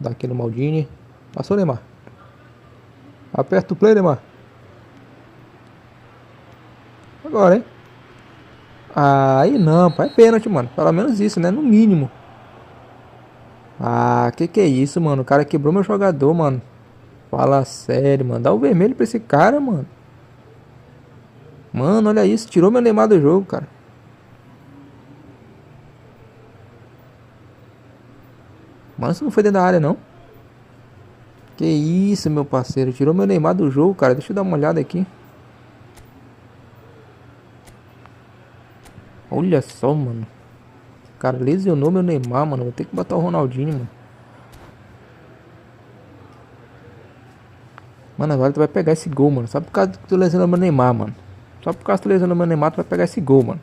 Dá aqui no Maldini. Passou, Neymar. Aperta o play, Neymar. Agora, hein? Aí não, pai. É pênalti, mano. Pelo menos isso, né? No mínimo. Ah, que é isso, mano? O cara quebrou meu jogador, mano. Fala sério, mano. Dá o vermelho pra esse cara, mano. Mano, olha isso. Tirou meu Neymar do jogo, cara. Mano, isso não foi dentro da área, não. Que isso, meu parceiro. Tirou meu Neymar do jogo, cara. Deixa eu dar uma olhada aqui. Olha só, mano. Cara, lesionou meu Neymar, mano. Vou ter que botar o Ronaldinho, mano. Mano, agora tu vai pegar esse gol, mano. Só por causa que tu lesionou meu Neymar, mano. Só por causa que tu lesionou meu Neymar, tu vai pegar esse gol, mano.